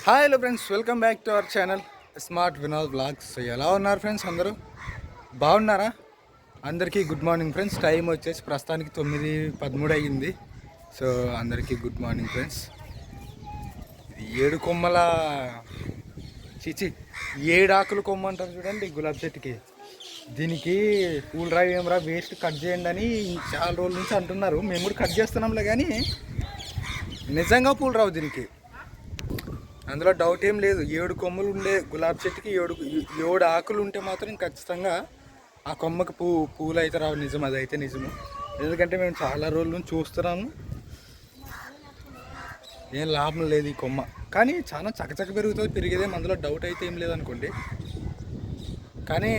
Hi hello friends, welcome back to our channel smart Vinod vlogs. So ఎలా ఉన్నారు friends? అందరూ బాగున్నారా? అందరికీ గుడ్ మార్నింగ్ ఫ్రెండ్స్. టైం వచ్చేసి ప్రస్తుతానికి 9:13 అయ్యింది. సో అందరికీ గుడ్ మార్నింగ్ ఫ్రెండ్స్. ఇది 7 కొమ్మల చిచి 7 ఆకుల కొమ్మ అంటారు చూడండి గులాబీ చెట్టుకి. దీనికి పూలు రావి ఏమరా వేస్ట్ కట్ చేయండి అని చాలా రోజుల నుంచి అంటున్నారు. మేము కూడా కట్ చేస్తున్నాంలే, కానీ నిజంగా పూలు రావు దీనికి. అందులో డౌట్ ఏం లేదు. 7 కొమ్మలు ఉండే గులాబీ చెట్టుకి 7 ఆకులు ఉంటే మాత్రం ఖచ్చితంగా ఆ కొమ్మకి పూలు అయితే రావు. నిజం, అదైతే నిజము. ఎందుకంటే మేము చాలా రోజుల నుంచి చూస్తున్నాము, ఏం లాభం లేదు ఈ కొమ్మ. కానీ చాలా చకచక పెరుగుతుంది, పెరిగేదేం అందులో డౌట్ అయితే ఏం లేదనుకోండి. కానీ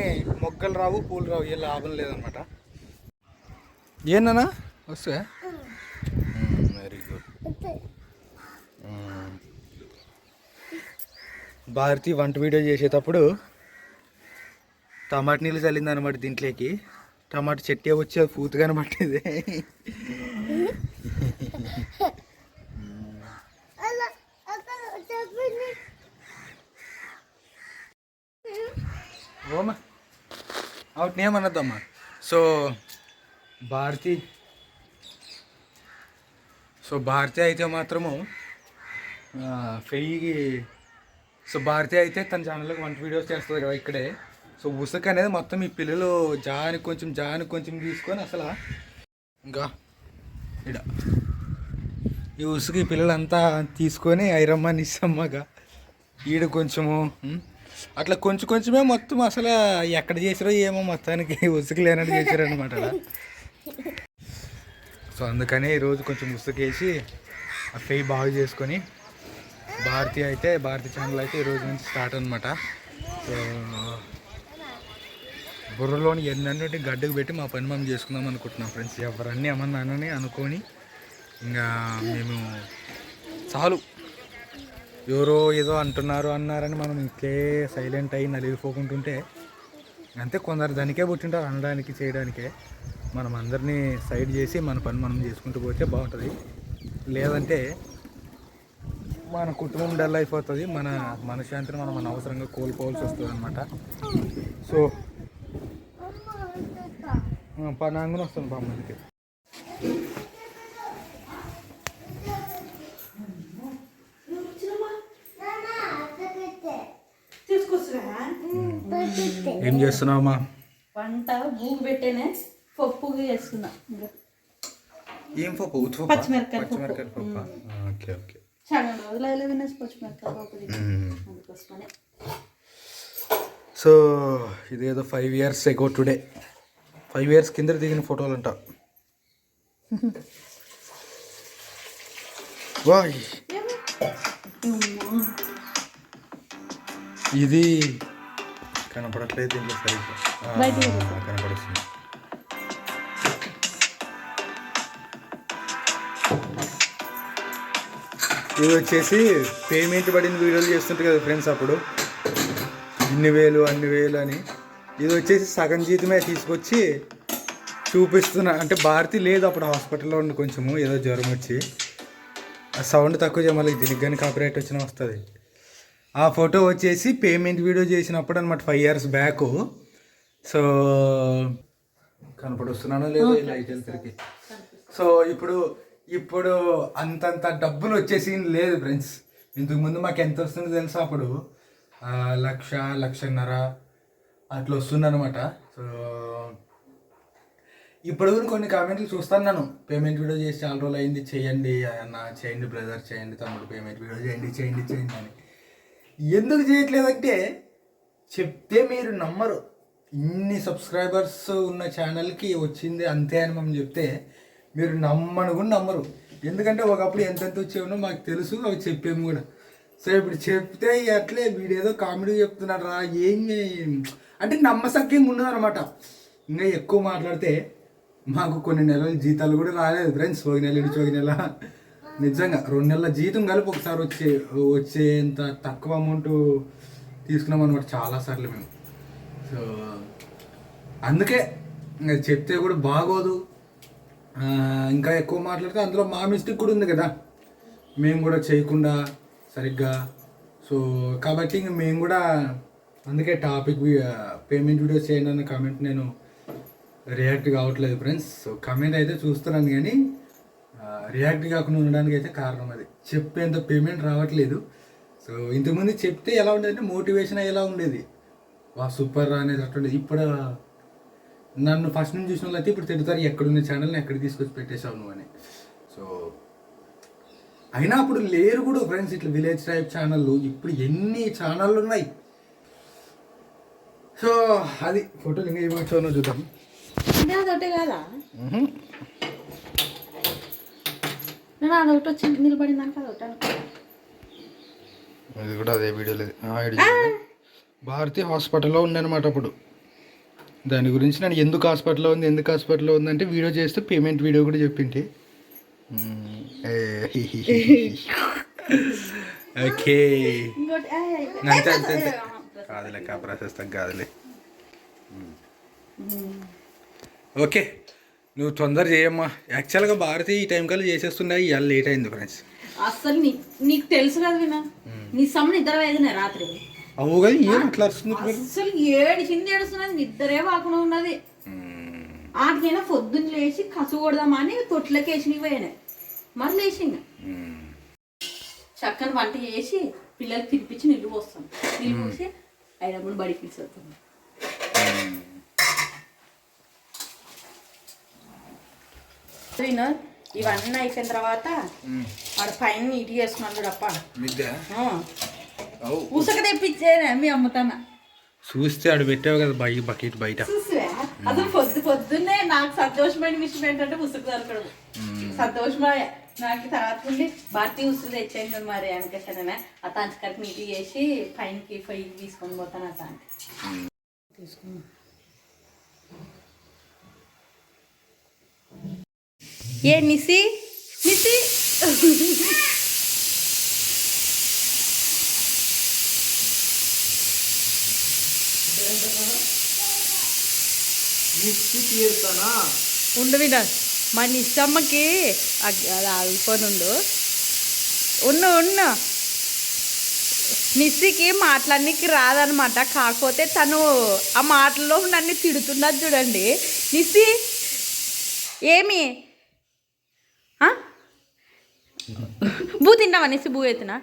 మొగ్గలు రావు, పూలు రావు, ఏం లాభం లేదనమాట. ఏనా వస్తే వెరీ గుడ్. భారతి వంట వీడియో చేసేటప్పుడు టమాటా నీళ్ళు చల్లింది అనమాట దీంట్లోకి. టమాటా చెట్టే వచ్చి అది పూతగానే పట్టేది. ఓమా అవుట్ ఏమన్నదమ్మా. సో భారతి అయితే మాత్రము భారతి అయితే తన ఛానల్లోకి వంట వీడియోస్ చేస్తుంది కదా ఇక్కడే. సో ఉసుక అనేది మొత్తం ఈ పిల్లలు జాని కొంచెం తీసుకొని అసలు ఇంకా ఈ ఉసుక ఈ పిల్లలంతా తీసుకొని ఐరమ్మ నిస్సమ్మగా ఈడ కొంచెము అట్లా కొంచెమే మొత్తం అసలు ఎక్కడ చేసారో ఏమో మొత్తానికి ఉసుక లేనట్టు చేశారనమాట అలా. సో అందుకని ఈరోజు కొంచెం ఉసుకేసి ఆ ఫెయి బాగు చేసుకొని భారతి ఛానల్ అయితే ఈరోజు నుంచి స్టార్ట్ అనమాట. సో బుర్రలోని ఎన్నన్నిటి గడ్డకు పెట్టి మా పని మనం చేసుకుందాం అనుకుంటున్నాం ఫ్రెండ్స్. ఎవరన్నీ ఏమన్నానని అనుకొని ఇంకా మేము చాలు, ఎవరో ఏదో అన్నారని మనం ఇంకే సైలెంట్ అయ్యి నలిగిపోకుంటుంటే అంతే. కొందరు దానికే పుట్టింటారు, అనడానికి చేయడానికే. మనం అందరినీ సైడ్ చేసి మన పని మనం చేసుకుంటూ పోతే బాగుంటుంది. లేదంటే మన కుటుంబం డల్ అయిపోతుంది, మన మనశ్శాంతిని మనం అనవసరంగా కోల్పోవాల్సి వస్తుంది అనమాట. సో పనాంగుని వస్తుంది బామ్మకి. ఏం చేస్తున్నావమ్మా? వంట బూగు పెట్టేనే పప్పు చేసుకున్నా. ఏం పప్పు? పచ్చిమిరకాయ పప్పు. Okay okay. చాలా రోజులు అయ్యలే వినేసి పచ్చిమిరకాయ పప్పు అందుకోసమనే. సో ఇదేదో 5 years ago టుడే, 5 years కింద దిగిన ఫోటోలు అంట. వాయ్ ఇది కనపడట్లేదు దీంట్లో సరిగ్గా. కనపడుతుంది. ఇది వచ్చేసి పేమెంట్ పడిన వీడియోలు చేస్తుంటారు కదా ఫ్రెండ్స్, అప్పుడు ఇన్ని వేలు అన్ని వేలు అని. ఇది వచ్చేసి సగం జీతమే తీసుకొచ్చి చూపిస్తున్నా. అంటే భారతి లేదు అప్పుడు, హాస్పిటల్లో ఉండి కొంచెము ఏదో జ్వరం వచ్చి ఆ సౌండ్ తక్కువ చేయమని దీనికి కానీ కాపీరైట్ వచ్చినా వస్తుంది. ఆ ఫోటో వచ్చేసి పేమెంట్ వీడియో చేసినప్పుడు అనమాట, 5 years బ్యాక్. సో కనపడొస్తున్నానో లేదో ఇలా ఇద్దరికి. సో ఇప్పుడు అంతంత డబ్బులు వచ్చేసి లేదు ఫ్రెండ్స్. ఇంతకుముందు మాకు ఎంత వస్తుందో తెలుసా? అప్పుడు 1,00,000-1,50,000 అట్లా వస్తుందన్నమాట. సో ఇప్పుడు కొన్ని కామెంట్లు చూస్తున్నాను, పేమెంట్ వీడియో చేసి చాలా రోజులు అయింది, చేయండి అన్న, చేయండి బ్రదర్, చేయండి తమ్ముడు, పేమెంట్ వీడియో చేయండి అని. ఎందుకు చేయట్లేదంటే చెప్తే మీరు నమ్మరు. ఇన్ని సబ్స్క్రైబర్స్ ఉన్న ఛానల్కి వచ్చింది అంతే అని మనం చెప్తే మీరు నమ్మరు. ఎందుకంటే ఒకప్పుడు ఎంతెంత వచ్చేవనో మాకు తెలుసు, అవి చెప్పాము కూడా. సో ఇప్పుడు చెప్తే అట్లే వీడేదో కామెడీ చెప్తున్నాడు రా ఏమి అంటే నమ్మసక్యంగా ఉండదన్నమాట. ఇంకా ఎక్కువ మాట్లాడితే మాకు కొన్ని నెలల జీతాలు కూడా రాలేదు ఫ్రెండ్స్. ఒక నెల నిజంగా 2 నెలల జీతం కలిపి ఒకసారి వచ్చేంత తక్కువ అమౌంట్ తీసుకున్నాం అనమాట చాలాసార్లు మేము. సో అందుకే చెప్తే కూడా బాగోదు. ఇంకా ఎక్కువ మాట్లాడితే అందులో మా మిస్టేక్ కూడా ఉంది కదా. మేము కూడా చేయకుండా సరిగ్గా. సో కాబట్టి ఇంక మేము కూడా అందుకే టాపిక్ పేమెంట్ వీడియోస్ చేయండి అన్న కామెంట్ నేను రియాక్ట్ కావట్లేదు ఫ్రెండ్స్. సో కామెంట్ అయితే చూస్తున్నాను కానీ రియాక్ట్ కాకుండా ఉండడానికి అయితే కారణం అది, చెప్పేంత పేమెంట్ రావట్లేదు. సో ఇంతకుముందు చెప్తే ఎలా ఉండేది అంటే మోటివేషన్ ఎలా ఉండేది, వా సూపర్ అనేది అట్లుండేది. ఇప్పుడు నన్ను ఫస్ట్ నుంచి చూసిన వాళ్ళు అయితే ఇప్పుడు తిడతారు, ఎక్కడున్న ఛానల్ని ఎక్కడికి తీసుకొచ్చి పెట్టేశావు నువ్వు అని. సో అయినా అప్పుడు లేరు కూడా ఫ్రెండ్స్ ఇట్లా విలేజ్ టైప్ ఛానళ్ళు. ఇప్పుడు ఎన్ని ఛానళ్ళు ఉన్నాయి. సో అది ఫోటోలు ఇంకా ఏమొచ్చానో చూద్దాం. అదొకటే కాదా, నేను అదొకటి వచ్చి నిలబడిందాక అదొకటి అనుకో. ఇది కూడా అదే వీడియో లేదు. భారతి హాస్పిటల్లో ఉందన్నమాట అప్పుడు. దాని గురించి నేను ఎందుకు హాస్పిటల్లో ఉందంటే వీడియో చేస్తూ పేమెంట్ వీడియో కూడా చెప్పింటి. ఓకే అంతే అంతే అంతే కాదులే, ప్రశస్తం కాదులే. ఓకే నువ్వు తొందర చేయమ్మా. యాక్చువల్గా భారతి ఈ టైం కల్లా చేసేస్తున్నాయి, ఇవాళ లేట్ అయింది ఫ్రెండ్స్. అసలు నీకు తెలుసు కదా వినా, నీ సమ్మ నిద్ర వేదనే రాత్రి. అవు కదా, ఏం అట్లా వస్తుంది అసలు ఏడుస్తున్నది, నిద్రే వాకుండా ఉన్నది. ఆటికైనా పొద్దున్న లేచి కసు కొడదామని తొట్లకి వేసి పోయాను, మరి లేచి ఇంకా చక్కని వంట చేసి పిల్లలకి తినిపించి నీళ్ళు పోస్తాను. నీళ్ళు పోసి అయినప్పుడు బడికి తీసుకెళ్తాను. ఇవన్నీ అయిపోయిన తర్వాత ఆడ పైన నీటి చేసుకున్నాను చూడప్ప, ఉసక తెప్పించేనే మీ అమ్మతాన. చూస్తే ఆడు పెట్టావు కదా బకెట్ బయట. అసలు పొద్దున్నే నాకు సంతోషమైన విషయం ఏంటంటే ఉసుకు దొరకడం. సంతోషమే నాకు. తర్వాత నుండి భారతీయ ఉసుకు తెచ్చాను మరి అనుకేసానే ఆ తంచకరికి నీటి చేసి పైనకి పైకి తీసుకొని పోతాను. అత తీసుకున్నా ఏ నిసి నిసి ఉండు వినా, మా నిస్సమ్మకి అది ఆగిపోయి ఉన్న నిస్సికి మాట్లాడడానికి రాదనమాట. కాకపోతే తను ఆ మాటల్లో నన్ను తిడుతున్నది చూడండి. నిస్సి ఏమి బూ తిన్నావా నిస్సి? బూ అవుతున్నా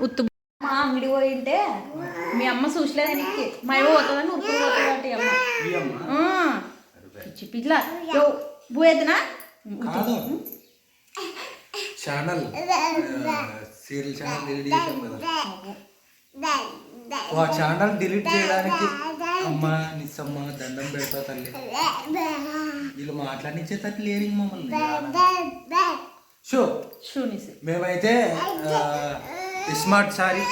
ఉత్తు మా అంగడి పోయింటే మీ అమ్మ చూసలేదు నీకు, మా ఏమో పోతుందని ఉత్తు పోతుంది అమ్మ పిచ్చిపిట్లా బూ అవుతున్నా ఛానల్ సీరియల్ ఛానల్ డిలీట్ చేసాం కదా. ఆ ఛానల్ డిలీట్ చేయడానికి అమ్మ నిస్సమ్మ దండం పెడతా తల్లి, వీళ్ళు మాట్లాడించేటట్టు లేరు మమ్మల్ని. షో మేమైతే స్మార్ట్ సారీ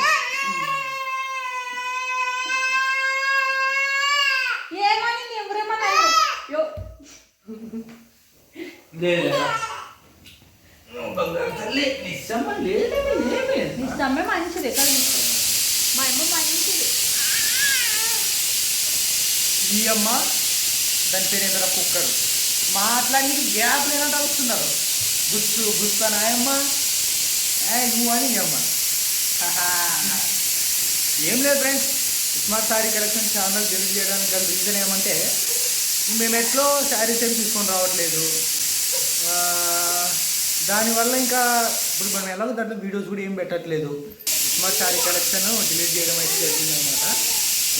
నిస్సమ్మే మంచిది కదా, మా అమ్మ మంచిది. ఈ అమ్మ దాని పేరు ఏదైనా కుక్కర్ మాట్లాడి గ్యాప్ లేనట్టు వస్తున్నారు. గుస్తు నాయమ్మ నువ్వు అని అమ్మ. ఏం లేదు friends, smart sari collection channel delete చేయడానికి గల రీజన్ ఏమంటే మేము ఎట్లో శారీస్ ఏం తీసుకొని రావట్లేదు. దానివల్ల ఇంకా ఇప్పుడు మనం ఎలాగో దాంట్లో వీడియోస్ కూడా ఏం పెట్టట్లేదు. స్మార్ట్ శారీ కలెక్షన్ డిలీట్ చేయడం అయితే జరిగింది అనమాట.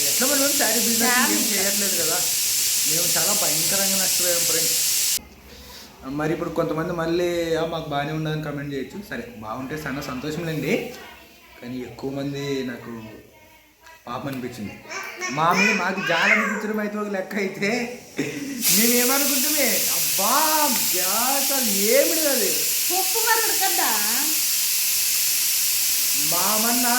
ఎట్లా మనం శారీ బిజినెస్ ఏం చేయట్లేదు కదా, మేము చాలా భయంకరంగా నష్టపోయాం ఫ్రెండ్స్. మరి ఇప్పుడు కొంతమంది మళ్ళీ మాకు బాగానే ఉండదని కమెంట్ చేయొచ్చు. సరే బాగుంటే చాలా సంతోషం లేండి, కానీ ఎక్కువ మంది నాకు పాపం అనిపించింది. మాకు జాలి అనిపించడం అయితే ఒక లెక్క అయితే మేమేమనుకుంటుమే అబ్బా గ్యాస్ అది ఏమిటి అది కదా మామన్నా.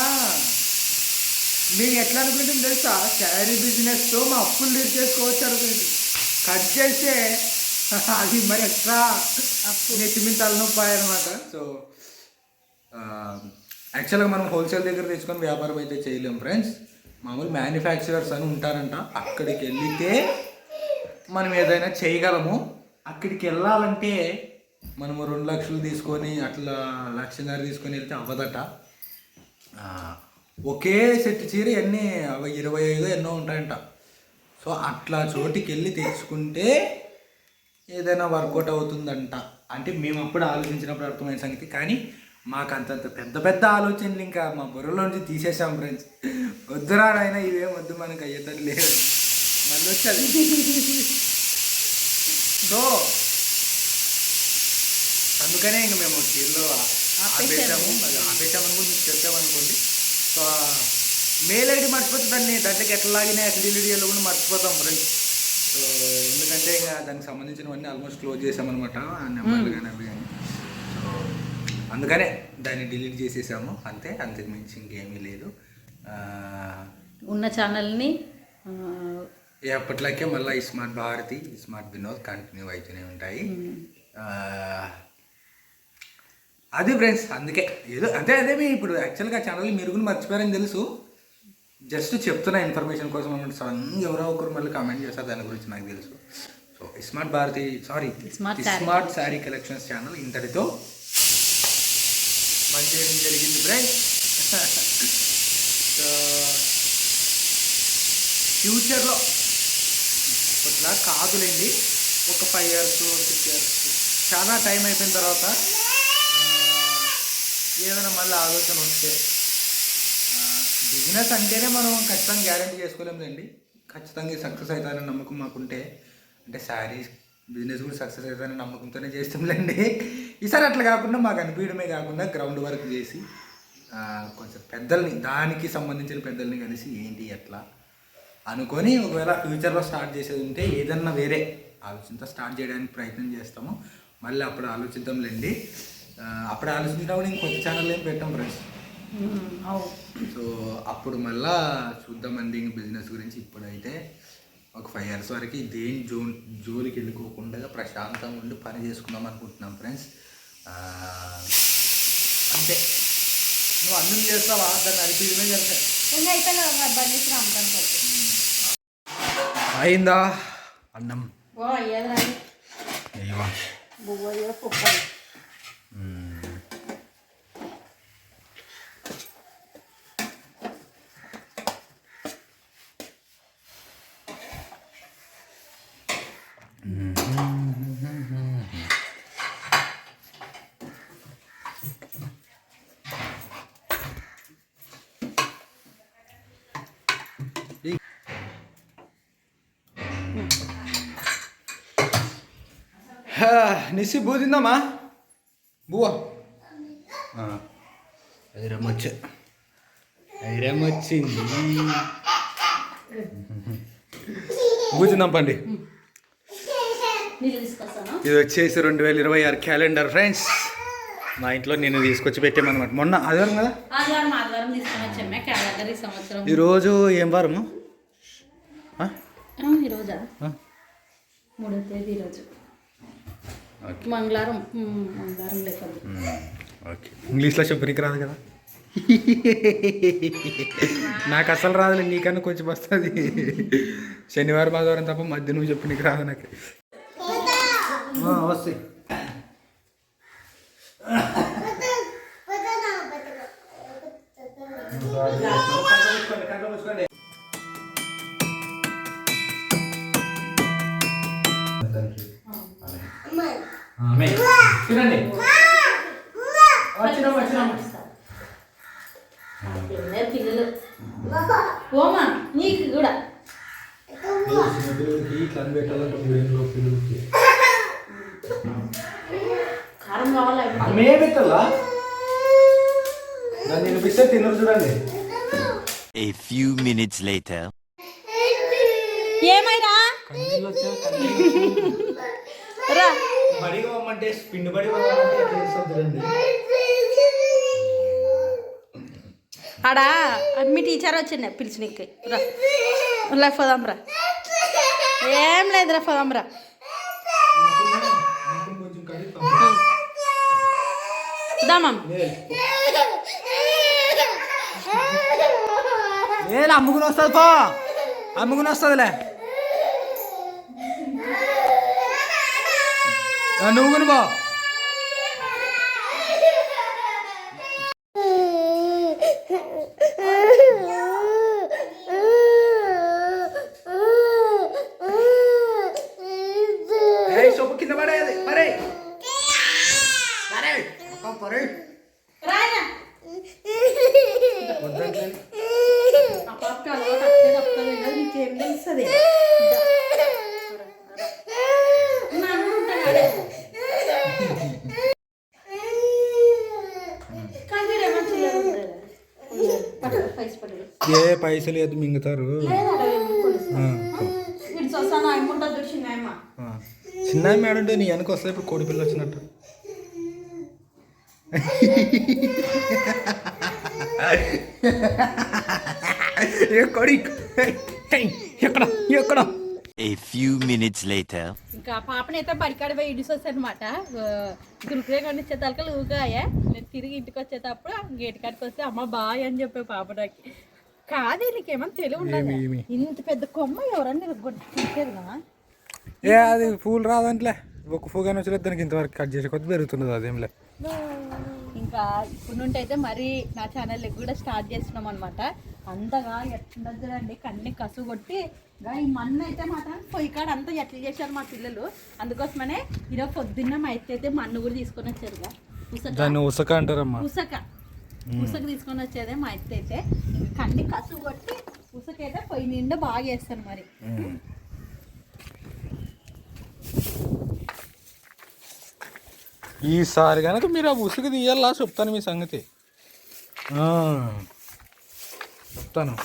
మేము ఎట్లా అనుకుంటాం తెలుసా, శారీ బిజినెస్తో మా అప్పులు తీర్చేసుకోవచ్చు అనుకుంటుంది. కట్ చేస్తే అది మరి ఎక్స్ట్రా నెత్తిమింత తలనొప్పాయి అనమాట. సో యాక్చువల్గా మనం హోల్సేల్ దగ్గర తెచ్చుకొని వ్యాపారం అయితే చేయలేం ఫ్రెండ్స్. మామూలు మ్యానుఫ్యాక్చరర్స్ అని ఉంటారంట, అక్కడికి వెళ్తే మనం ఏదైనా చేయగలము. అక్కడికి వెళ్ళాలంటే మనము 2 లక్షలు తీసుకొని అట్లా 1,50,000 తీసుకొని వెళ్తే అవ్వదట. ఒకే సెట్ చీర ఎన్ని 25 ఎన్నో ఉంటాయంట. సో అట్లా చోటికి వెళ్ళి తెచ్చుకుంటే ఏదైనా వర్కౌట్ అవుతుందంట. అంటే మేము అప్పుడు ఆలోచించినప్పుడు అర్థమైన సంగతి. కానీ మాకు అంతంత పెద్ద పెద్ద ఆలోచనలు ఇంకా మా బుర్రలోంచి తీసేసాం ఫ్రెండ్స్. వద్దురా అయినా ఇవేం వద్దు, మనకు అయ్యేది లేదు, మళ్ళీ వచ్చేది. సో అందుకనే ఇంక మేము చీరలో ఆపేసామని కూడా మీకు చెప్పామనుకోండి. సో మెయిల్ ఐడి మర్చిపోతే దాంట్లోకి ఎట్లా లాగినా ఎట్లా డిలీట్ చేయాలో కూడా మర్చిపోతాం ఫ్రెండ్స్. సో ఎందుకంటే ఇంకా దానికి సంబంధించినవన్నీ ఆల్మోస్ట్ క్లోజ్ చేసామన్నమాట, నెంబర్లు కానీ అవి కానీ. సో అందుకనే దాన్ని డిలీట్ చేసేసాము, అంతే. అంతకు మించి ఇంకేమీ లేదు. ఉన్న ఛానల్ని ఎప్పట్లాగే మళ్ళీ smart Bharati, smart Vinod continue అవుతూనే ఉంటాయి. అది ఫ్రెండ్స్, అందుకే ఏదో అదే మీ ఇప్పుడు యాక్చువల్గా ఛానల్ మీరు కూడా మర్చిపోయారని తెలుసు. జస్ట్ చెప్తున్నా ఇన్ఫర్మేషన్ కోసం అన్నమాట. సడన్గా ఎవరో ఒకరు మళ్ళీ కామెంట్ చేస్తారు దాని గురించి నాకు తెలుసు. So smart Bharati smart sari collections channel ఇంతటితో మంచి జరిగింది ఫ్రెండ్స్. సో ఫ్యూచర్లో ఇట్లా కాదులేండి, ఒక 5 years 6 years చాలా టైం అయిపోయిన తర్వాత ఏదైనా మళ్ళీ ఆలోచన వస్తే, బిజినెస్ అంటేనే మనం ఖచ్చితంగా గ్యారంటీ చేసుకోలేములేండి. ఖచ్చితంగా సక్సెస్ అవుతారని నమ్మకం మాకుంటే, అంటే శారీస్ బిజినెస్ కూడా సక్సెస్ అవుతారని నమ్మకంతోనే చేస్తాంలేండి. ఈసారి అట్లా కాకుండా మాకు అనిపించడమే కాకుండా గ్రౌండ్ వర్క్ చేసి కొంచెం పెద్దల్ని, దానికి సంబంధించిన పెద్దల్ని కలిసి ఏంటి ఎట్లా అనుకొని ఒకవేళ ఫ్యూచర్లో స్టార్ట్ చేసేది ఉంటే ఏదన్నా వేరే ఆలోచనతో స్టార్ట్ చేయడానికి ప్రయత్నం చేస్తాము. మళ్ళీ అప్పుడు ఆలోచిద్దాంలేండి. అప్పుడు ఆలోచించినప్పుడు ఇంక కొత్త ఛానల్ ఏం పెట్టాం ఫ్రెండ్స్. సో అప్పుడు మళ్ళా చూద్దామండి ఇంక బిజినెస్ గురించి. ఇప్పుడైతే ఒక 5 years వరకు దేని జోలికి వెళ్ళుకోకుండా ప్రశాంతంగా ఉండి పని చేసుకుందాం అనుకుంటున్నాం ఫ్రెండ్స్. అంతే. నువ్వు అన్నం చేస్తావా? దాన్ని అరిపించమే చేస్తా. అయిందా అన్నం? నిసి బూ తిందామా? బువ్వా ఐరమ్ వచ్చింది. బూ తిందాం పండి. ఇది వచ్చేసి 2026 క్యాలెండర్ ఫ్రెండ్స్. మా ఇంట్లో నేను తీసుకొచ్చి పెట్టామన్నమాట. మొన్న ఆదివారం కదా, ఈరోజు ఏం వారము? ఈరోజా 3వ తేదీ. ఈరోజు మంగళవారం లేకపోతే ఓకే. ఇంగ్లీష్లో చెప్పనికి రాదు కదా, నాకు అసలు రాదులే, నీకన్నా కొంచెం వస్తుంది. శనివారం ఆదివారం తప్ప మధ్య నువ్వు చెప్పనికి రాదు నాకు. వస్తాయి. తినండి. పిల్లలు ఓమా నీకు కూడా కారం కావాలా? పెట్టాలా? దాన్ని వినిపిస్తే తినరు చూడండి. A few minutes later. ఏమైనా రా బడిగా పోమంటే పిండి బడి పోవాలంటే ఎట్లా చేస్తాం చూడండి. ఆడా మీ టీచర్ వచ్చింది పిలిచి నీకు రా పోదాం రా. ఏం లేదురా పోదాం రా. దామం అమ్ముకుని వస్తుంది పో, అమ్ముకుని వస్తుందిలే. నువ్వు కొని పో. పడేది పరే పరే పరే రాయనా వద్దంటే ఆ పాపకి అలవాటు అట్లే తప్పుతుంది కదా నీకేం తెలుస్తుంది ఏ పైసలు ఏది మింగుతారు చిన్న మేడంటే నీ వెనక వస్తే ఇప్పుడు కోడి పిల్ల వచ్చినట్టు కోడి ఎక్కడ ఎక్కడ A few minutes later. ఇంకా పాపని అయితే బడికాడ పోయి ఇడిసి వస్తానమాట గురుకులే కొండిచ్చే తలకలు ఊగాయా నేను తిరిగి ఇంటికి వచ్చేటప్పుడు గేట్ కాడికి వస్తే అమ్మ బాయ్ అని చెప్పే పాప నాకు కాదే నీకేమన్నా తెలివి ఉండదు ఇంత పెద్ద కొమ్మ ఎవరన్నా తీసేదిగా ఏ అది పూలు రాదంట్లే ఒక పూగానే వచ్చలేదు దానికి ఇంతవరకు కట్ చేసే కొద్ది పెరుగుతున్నది అదేంలే ఇంకా ఇప్పుడు నుండి అయితే మరి నా ఛానల్ కూడా స్టార్ట్ చేస్తున్నాం అనమాట అంతగా ఎట్లుండదండి కన్నీ కసు కొట్టి ఈ మన్ను అయితే మాత్రం పొయ్యి కాడ అంతా ఎట్లా చేశారు మా పిల్లలు అందుకోసమనే ఈరోజు పొద్దున్న మా అయితే మన్ను కూడా తీసుకొని వచ్చారుగా ఉసక అంటారమ్మా ఉసక తీసుకొని వచ్చేదే మా అయితే కన్నీ కసు కొట్టి ఉసకైతే పొయ్యి నిండా బాగా వేస్తాను మరి ఈసారి కనుక మీరు ఆ ఉసుగు తీయాలా చెప్తాను మీ సంగతి చెప్తాను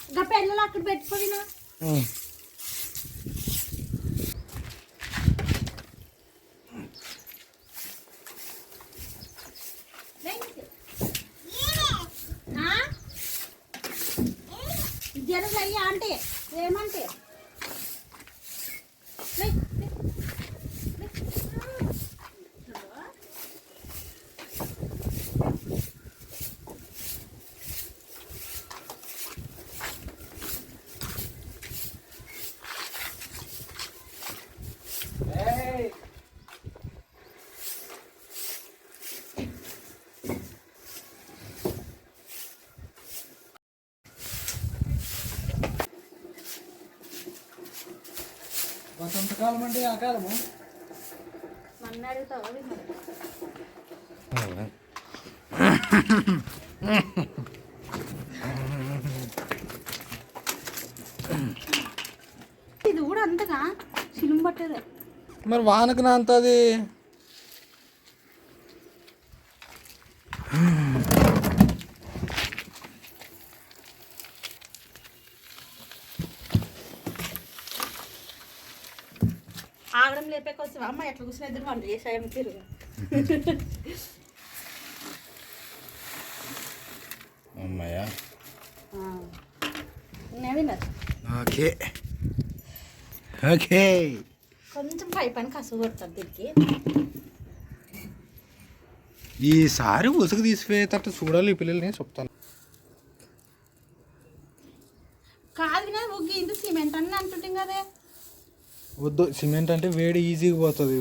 ఇంకా పెళ్ళలు అక్కడ పెట్టుకోవినా జనం అయ్యా అంటే ఏమంటే వసంతకాలం అంటే ఆ కాలము నన్ను అడుగుతావా ఇది కూడా అంతగా చిలుము పట్టేదే మరి వానకు నా అంత అది ఆగడం లేపేకొస్తావా అమ్మ ఎట్లా కూర్చుని ఇద్దరు వంట చేసాయమ్మ తిరుగు అమ్మాయ్యా ఓకే ఓకే కొంచెం పై పని కసువు కొడతాను తిరిగి ఈసారి ఉసుగు తీసిపోయేటట్టు చూడాలి ఈ పిల్లల్ని చెప్తాను కాదు కదా ఒగ్గి ఇంత సిమెంట్ అని అంటుంటాం కదే వద్దు సిమెంట్ అంటే వేడి ఈజీగా పోతుంది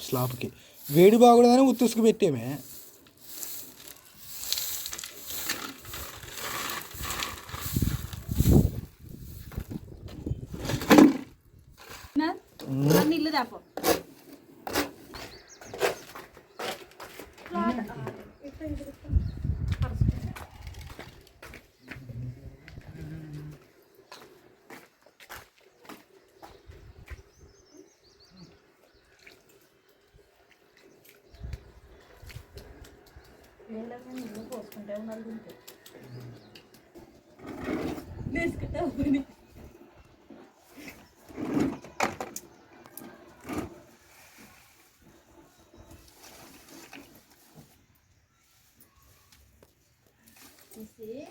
స్లాబ్కి వేడి బాగుండదని ఉత్తుసుకు పెట్టేమే నీళ్ళు దాపో నీళ్ళు పోసుకుంటే ఉండాలి వేసుకుంటే పోయి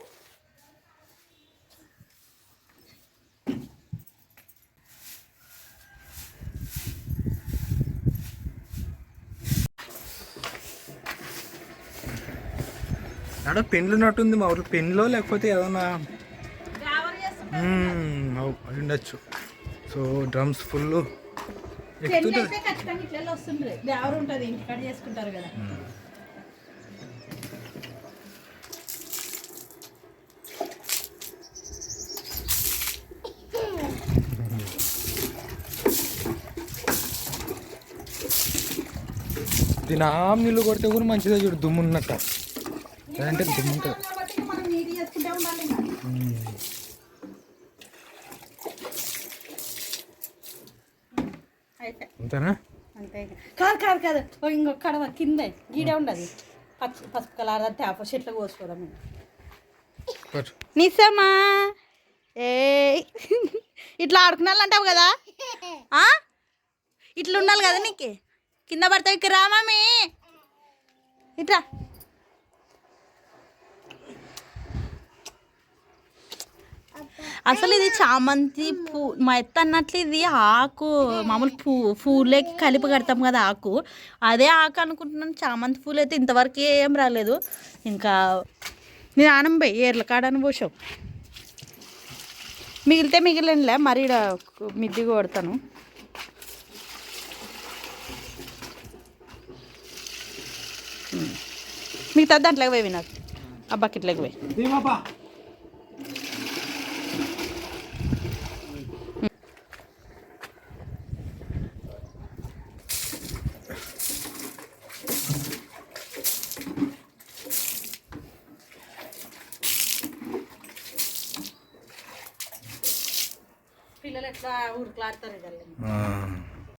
అక్కడ పెన్లు ఉన్నట్టుంది మా ఊరికి పెన్లో లేకపోతే ఏదన్నా ఉండొచ్చు సో డ్రమ్స్ ఫుల్ ఖచ్చితంగా ఇట్లా వస్తుంటుంది దేవరు ఉంటుంది ఇంటికాడ చేసుకుంటారు కదా దినాం నీళ్ళు కొడితే కూడా మంచిదే చూడు దుమ్ము ఉన్నట్ట అంటే దుమ్ము ఉంటుంది. కాబట్టి మనం నీట్ చేసుకుంటే ఉండాలి ఇంకా. అయితే అంతేనా? అంతే ఇక. కాదు కాదు కాదు ఓ ఇంకొక కడవ కింద గీడే ఉండదు పసుపు కలర్ ట్యాప్ చెట్లు కోసుకోవడం పట్టు. నిజమా ఏ ఇట్లా ఆడుకున్నాళ్ళంటావు కదా ఆ? ఇట్లా ఉండాలి కదా నీకు కింద పడతావు ఇక్కడ రా మమ్మీ ఇట్లా అసలు ఇది చామంతి పూ మా ఎత్త అన్నట్లు ఇది ఆకు మామూలు పూలకి కలిపి కడతాం కదా ఆకు అదే ఆకు అనుకుంటున్నాను. చామంతి పూలు అయితే ఇంతవరకు ఏం రాలేదు. ఇంకా నేను ఆనంబై ఏర్ల కాడని పోసావు మిగిలితే మిగిలినలే మరి ఈడ మిద్ది కొడతాను. మిగతా దాంట్లోకి పోయి నాకు ఆ బకెట్లోకి పోయి పిల్లలు ఎట్లా ఉరుకులాడతారు